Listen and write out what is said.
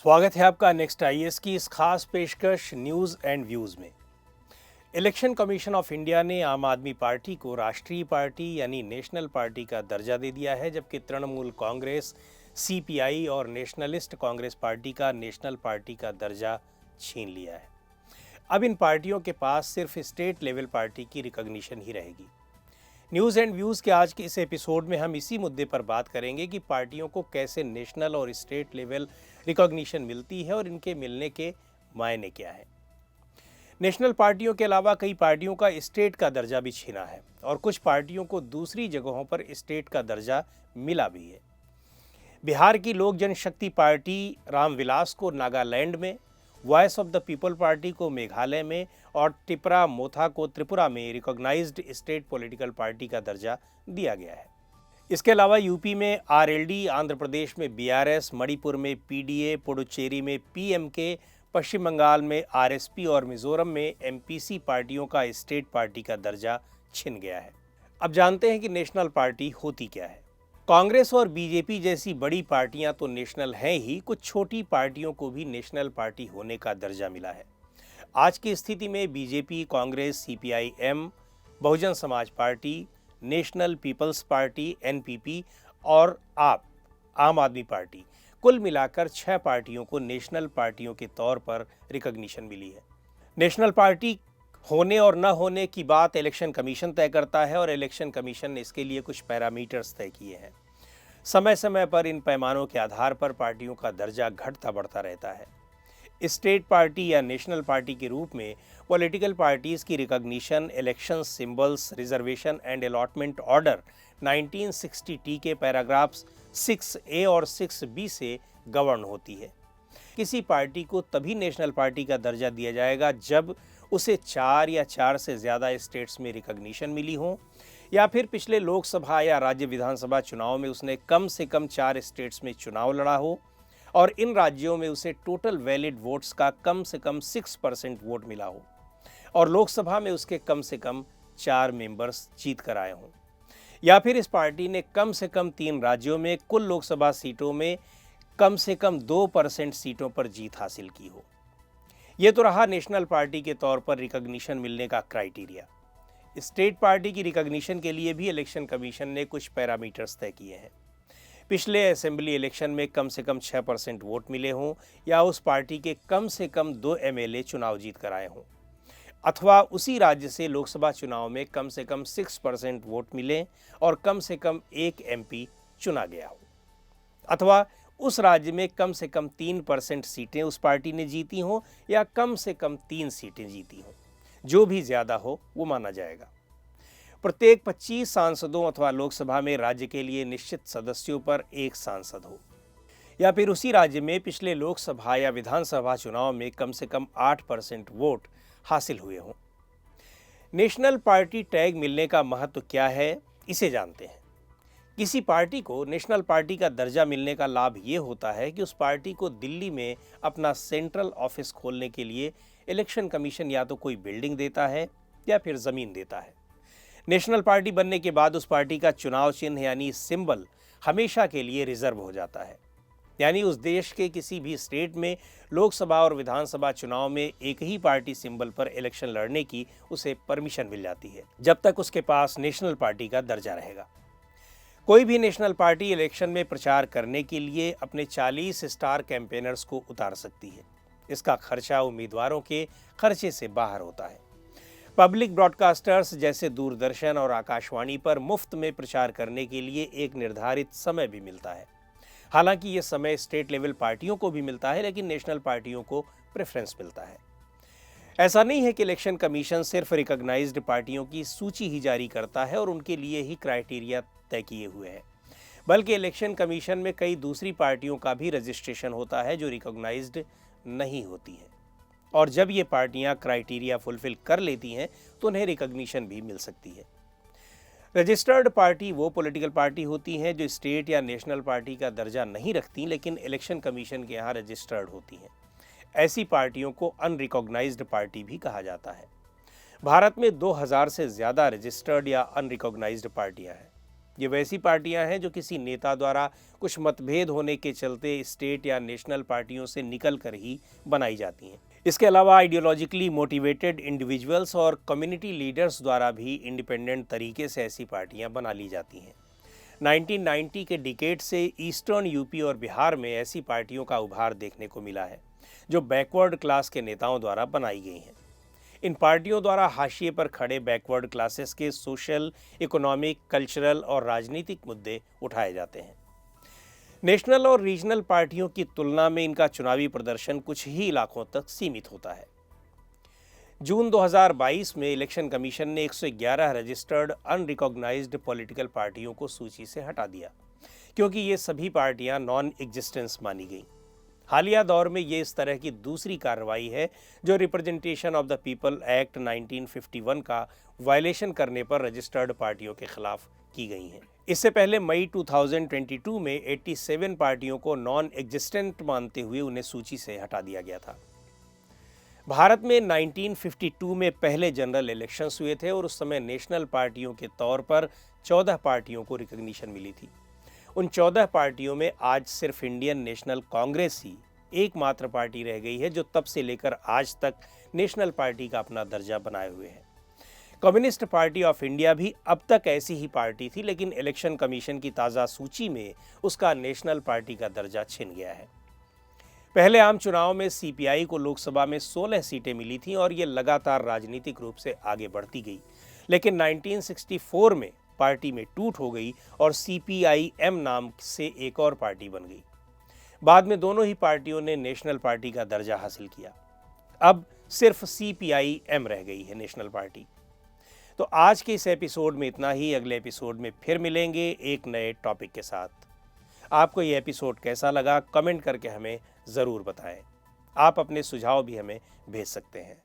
स्वागत है आपका नेक्स्ट आईएएस की इस खास पेशकश न्यूज़ एंड व्यूज़ में। इलेक्शन कमीशन ऑफ इंडिया ने आम आदमी पार्टी को राष्ट्रीय पार्टी यानी नेशनल पार्टी का दर्जा दे दिया है, जबकि तृणमूल कांग्रेस, सीपीआई और नेशनलिस्ट कांग्रेस पार्टी का नेशनल पार्टी का दर्जा छीन लिया है। अब इन पार्टियों के पास सिर्फ स्टेट लेवल पार्टी की रिकॉग्निशन ही रहेगी। न्यूज़ एंड व्यूज़ के आज के इस एपिसोड में हम इसी मुद्दे पर बात करेंगे कि पार्टियों को कैसे नेशनल और स्टेट लेवल रिकॉग्निशन मिलती है और इनके मिलने के मायने क्या है। नेशनल पार्टियों के अलावा कई पार्टियों का स्टेट का दर्जा भी छीना है और कुछ पार्टियों को दूसरी जगहों पर स्टेट का दर्जा मिला भी है। बिहार की लोक जनशक्ति पार्टी रामविलास को नागालैंड में, voice of the people party को मेघालय में और टिपरा मोथा को त्रिपुरा में रिकॉग्नाइज्ड स्टेट पॉलिटिकल पार्टी का दर्जा दिया गया है। इसके अलावा यूपी में आरएलडी, आंध्र प्रदेश में बीआरएस, मणिपुर में पीडीए, पुडुचेरी में पीएमके, पश्चिम बंगाल में आरएसपी और मिजोरम में एमपीसी पार्टियों का स्टेट पार्टी का दर्जा छिन गया है। अब जानते हैं कि नेशनल पार्टी होती क्या है। कांग्रेस और बीजेपी जैसी बड़ी पार्टियां तो नेशनल हैं ही, कुछ छोटी पार्टियों को भी नेशनल पार्टी होने का दर्जा मिला है। आज की स्थिति में BJP, Congress, CPI M, Bahujan Samaj party, national people's party NPP और आम आदमी पार्टी, कुल मिलाकर 6 पार्टियों को नेशनल पार्टियों के तौर पर रिकॉग्निशन मिली है। नेशनल पार्टी होने और न होने की बात इलेक्शन कमीशन तय करता है और इलेक्शन कमीशन ने इसके लिए कुछ पैरामीटर्स तय किए हैं। समय समय पर इन पैमानों के आधार पर पार्टियों का दर्जा घटता बढ़ता रहता है। स्टेट पार्टी या नेशनल पार्टी के रूप में पॉलिटिकल पार्टीज की recognition election symbols, reservation and allotment order 1960 के पैराग्राफ्स 6A और 6B से गवर्न होती है। किसी पार्टी को तभी नेशनल पार्टी का दर्जा दिया जाएगा जब उसे 4 या 4 से ज़्यादा स्टेट्स में रिकॉग्निशन मिली हो, या फिर पिछले लोकसभा या राज्य विधानसभा चुनाव में उसने कम से कम 4 स्टेट्स में चुनाव लड़ा हो और इन राज्यों में उसे टोटल वैलिड वोट्स का कम से कम 6% वोट मिला हो और लोकसभा में उसके कम से कम 4 मेंबर्स जीत कर आए हों, या फिर इस पार्टी ने कम से कम 3 राज्यों में कुल लोकसभा सीटों में कम से कम 2% सीटों पर जीत हासिल की हो। ये तो रहा नेशनल पार्टी के तौर पर रिकॉग्निशन मिलने का क्राइटेरिया। स्टेट पार्टी की रिकॉग्निशन के लिए भी इलेक्शन कमीशन ने कुछ पैरामीटर्स तय किए हैं। पिछले असेंबली इलेक्शन में कम से कम 6% वोट मिले हों, या उस पार्टी के कम से कम 2 एमएलए चुनाव जीत कर आए हों, अथवा उसी राज्य से लोकसभा चुनाव में कम से कम 6% वोट मिले और कम से कम 1 एमपी चुना गया हो, अथवा उस राज्य में कम से कम 3% सीटें उस पार्टी ने जीती हों या कम से कम 3 सीटें जीती हों। जो भी ज़्यादा हो वो माना जाएगा। प्रत्येक 25 सांसदों अथवा लोकसभा में राज्य के लिए निश्चित सदस्यों पर 1 सांसद हो, या फिर उसी राज्य में पिछले लोकसभा या विधानसभा चुनाव में कम से कम 8% वोट हासिल हुए हों। नेशनल पार्टी टैग मिलने का महत्व क्या है, इसे जानते हैं। किसी पार्टी को नेशनल पार्टी का दर्जा मिलने का लाभ ये होता है कि उस पार्टी को दिल्ली में अपना सेंट्रल ऑफिस खोलने के लिए इलेक्शन कमीशन या तो कोई बिल्डिंग देता है या फिर ज़मीन देता है। नेशनल पार्टी बनने के बाद उस पार्टी का चुनाव चिन्ह यानी सिंबल हमेशा के लिए रिजर्व हो जाता है, यानी उस देश के किसी भी स्टेट में लोकसभा और विधानसभा चुनाव में एक ही पार्टी सिंबल पर इलेक्शन लड़ने की उसे परमिशन मिल जाती है, जब तक उसके पास नेशनल पार्टी का दर्जा रहेगा। कोई भी नेशनल पार्टी इलेक्शन में प्रचार करने के लिए अपने 40 स्टार कैंपेनर्स को उतार सकती है। इसका खर्चा उम्मीदवारों के खर्चे से बाहर होता है। पब्लिक ब्रॉडकास्टर्स जैसे दूरदर्शन और आकाशवाणी पर मुफ्त में प्रचार करने के लिए एक निर्धारित समय भी मिलता है। हालांकि ये समय स्टेट लेवल पार्टियों को भी मिलता है, लेकिन नेशनल पार्टियों को प्रेफरेंस मिलता है। ऐसा नहीं है कि इलेक्शन कमीशन सिर्फ रिकॉग्नाइज्ड पार्टियों की सूची ही जारी करता है और उनके लिए ही क्राइटेरिया तय किए हुए हैं, बल्कि इलेक्शन कमीशन में कई दूसरी पार्टियों का भी रजिस्ट्रेशन होता है जो रिकॉग्नाइज्ड नहीं होती है, और जब ये पार्टियां क्राइटेरिया फुलफिल कर लेती हैं तो उन्हें रिकॉग्निशन भी मिल सकती है। रजिस्टर्ड पार्टी वो पॉलिटिकल पार्टी होती हैं जो स्टेट या नेशनल पार्टी का दर्जा नहीं रखती, लेकिन इलेक्शन कमीशन के यहाँ रजिस्टर्ड होती हैं। ऐसी पार्टियों को अनरिकॉग्नाइज्ड पार्टी भी कहा जाता है। भारत में 2000 से ज़्यादा रजिस्टर्ड या अनरिकॉग्नाइज्ड पार्टियां हैं। ये वैसी पार्टियां हैं जो किसी नेता द्वारा कुछ मतभेद होने के चलते स्टेट या नेशनल पार्टियों से निकल कर ही बनाई जाती हैं। इसके अलावा आइडियोलॉजिकली मोटिवेटेड इंडिविजुअल्स और कम्युनिटी लीडर्स द्वारा भी इंडिपेंडेंट तरीके से ऐसी पार्टियां बना ली जाती हैं। 1990 के डिकेड से ईस्टर्न यूपी और बिहार में ऐसी पार्टियों का उभार देखने को मिला है जो बैकवर्ड क्लास के नेताओं द्वारा बनाई गई हैं। इन पार्टियों द्वारा हाशिए पर खड़े बैकवर्ड क्लासेस के सोशल, इकोनॉमिक, कल्चरल और राजनीतिक मुद्दे उठाए जाते हैं। नेशनल और रीजनल पार्टियों की तुलना में इनका चुनावी प्रदर्शन कुछ ही इलाकों तक सीमित होता है। जून 2022 में इलेक्शन कमीशन ने 111 रजिस्टर्ड अनरिकॉग्नाइज्ड पॉलिटिकल पार्टियों को सूची से हटा दिया क्योंकि ये सभी पार्टियां नॉन एग्जिस्टेंस मानी गईं। हालिया दौर में ये इस तरह की दूसरी कार्रवाई है जो representation of the people act 1951 का वायलेशन करने पर रजिस्टर्ड पार्टियों के खिलाफ की गई हैं। इससे पहले मई 2022 में 87 पार्टियों को नॉन एग्जिस्टेंट मानते हुए उन्हें सूची से हटा दिया गया था। भारत में 1952 में पहले जनरल इलेक्शंस हुए थे और उस समय नेशनल पार्टियों के तौर पर 14 पार्टियों को रिकॉग्निशन मिली थी। उन 14 पार्टियों में आज सिर्फ इंडियन नेशनल कांग्रेस ही एकमात्र पार्टी रह गई है जो तब से लेकर आज तक नेशनल पार्टी का अपना दर्जा बनाए हुए है। कम्युनिस्ट पार्टी ऑफ इंडिया भी अब तक ऐसी ही पार्टी थी, लेकिन इलेक्शन कमीशन की ताज़ा सूची में उसका नेशनल पार्टी का दर्जा छिन गया है। पहले आम चुनाव में सीपीआई को लोकसभा में 16 सीटें मिली थीं और ये लगातार राजनीतिक रूप से आगे बढ़ती गई, लेकिन 1964 में पार्टी में टूट हो गई और सीपीआईएम नाम से एक और पार्टी बन गई। बाद में दोनों ही पार्टियों ने नेशनल पार्टी का दर्जा हासिल किया। अब सिर्फ सीपीआईएम रह गई है नेशनल पार्टी। तो आज के इस एपिसोड में इतना ही। अगले एपिसोड में फिर मिलेंगे एक नए टॉपिक के साथ। आपको ये एपिसोड कैसा लगा कमेंट करके हमें ज़रूर बताएं। आप अपने सुझाव भी हमें भेज सकते हैं।